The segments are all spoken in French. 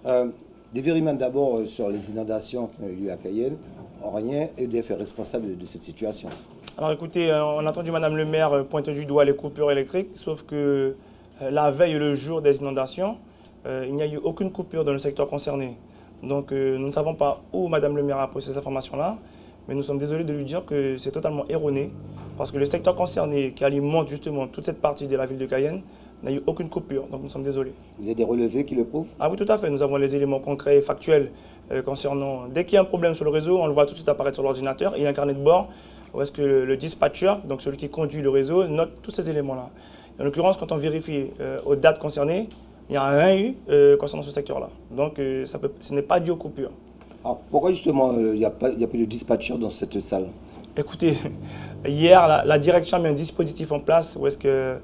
Des vérifications d'abord sur les inondations qui ont eu lieu à Cayenne. En rien, EDF est responsable de cette situation. Alors écoutez, on a entendu Madame le maire pointer du doigt les coupures électriques, sauf que la veille et le jour des inondations, il n'y a eu aucune coupure dans le secteur concerné. Donc nous ne savons pas où Madame le maire a pris ces informations-là, mais nous sommes désolés de lui dire que c'est totalement erroné, parce que le secteur concerné qui alimente justement toute cette partie de la ville de Cayenne n'a eu aucune coupure, donc nous sommes désolés. Vous avez des relevés qui le prouvent? Ah oui, tout à fait, nous avons les éléments concrets et factuels concernant... Dès qu'il y a un problème sur le réseau, on le voit tout de suite apparaître sur l'ordinateur, il y a un carnet de bord où est-ce que le dispatcher, donc celui qui conduit le réseau, note tous ces éléments-là. En l'occurrence, quand on vérifie aux dates concernées, il n'y a rien eu concernant ce secteur-là. Donc ce n'est pas dû aux coupures. Alors pourquoi justement il n'y a plus de dispatcher dans cette salle? Écoutez, hier, la direction a mis un dispositif en place où est-ce que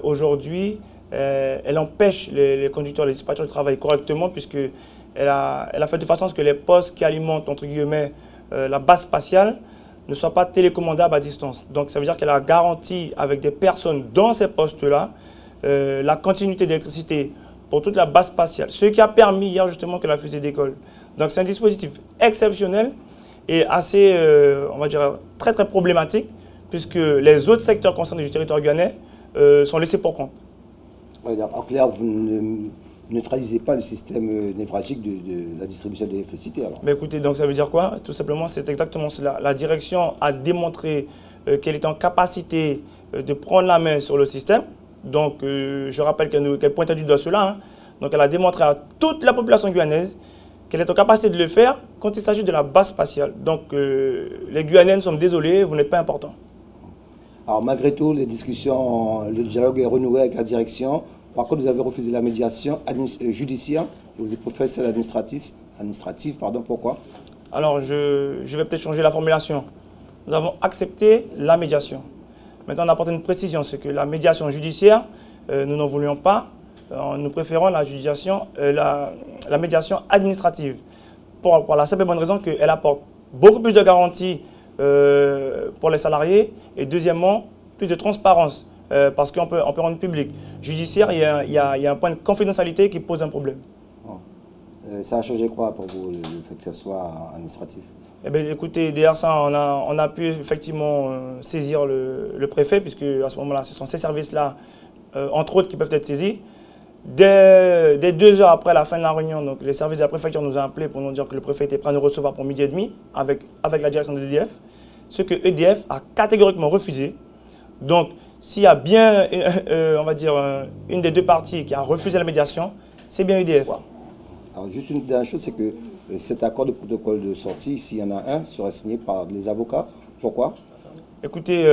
aujourd'hui, elle empêche les conducteurs, les dispatchers de travailler correctement puisqu'elle a fait de façon à ce que les postes qui alimentent, entre guillemets, la base spatiale ne soient pas télécommandables à distance. Donc ça veut dire qu'elle a garanti avec des personnes dans ces postes-là la continuité d'électricité pour toute la base spatiale, ce qui a permis hier justement que la fusée décolle. Donc c'est un dispositif exceptionnel et assez, on va dire, très très problématique puisque les autres secteurs concernés du territoire guyanais sont laissés pour compte. Oui, en clair, vous ne neutralisez pas le système névralgique de la distribution d'électricité. Mais écoutez, donc ça veut dire quoi? Tout simplement, c'est exactement cela. La direction a démontré qu'elle est en capacité de prendre la main sur le système. Donc je rappelle qu'elle pointe du doigt cela. Hein. Donc elle a démontré à toute la population guyanaise qu'elle est en capacité de le faire quand il s'agit de la base spatiale. Donc les Guyanais, nous sommes désolés, vous n'êtes pas importants. Alors malgré tout, les discussions, le dialogue est renoué avec la direction. Par contre, vous avez refusé la médiation judiciaire et vous êtes professeur administratif. Pourquoi? Alors je vais peut-être changer la formulation. Nous avons accepté la médiation. Maintenant, on apporte une précision, c'est que la médiation judiciaire, nous n'en voulions pas. Nous préférons la médiation administrative. Pour la simple et bonne raison qu'elle apporte beaucoup plus de garanties pour les salariés et deuxièmement, plus de transparence parce qu'on peut rendre public. Judiciaire, il y a un point de confidentialité qui pose un problème. Ça a changé quoi pour vous, le fait que ce soit administratif? Eh bien, écoutez, derrière ça, on a pu effectivement saisir le préfet, puisque à ce moment-là, ce sont ces services-là, entre autres, qui peuvent être saisis. Dès 2 heures après la fin de la réunion, donc, les services de la préfecture nous ont appelés pour nous dire que le préfet était prêt à nous recevoir pour 12h30 avec la direction de EDF, ce que EDF a catégoriquement refusé. Donc, s'il y a bien, on va dire, une des deux parties qui a refusé la médiation, c'est bien EDF. Alors, juste une dernière chose, c'est que cet accord de protocole de sortie, s'il y en a un, sera signé par les avocats. Pourquoi? Écoutez,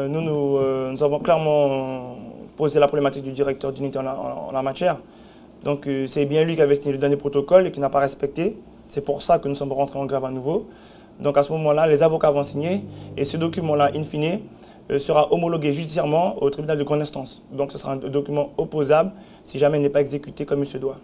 nous avons clairement posé la problématique du directeur d'unité en la matière. Donc c'est bien lui qui avait signé le dernier protocole et qui n'a pas respecté. C'est pour ça que nous sommes rentrés en grève à nouveau. Donc à ce moment-là, les avocats vont signer et ce document-là, in fine, sera homologué judiciairement au tribunal de grande instance. Donc ce sera un document opposable si jamais il n'est pas exécuté comme il se doit.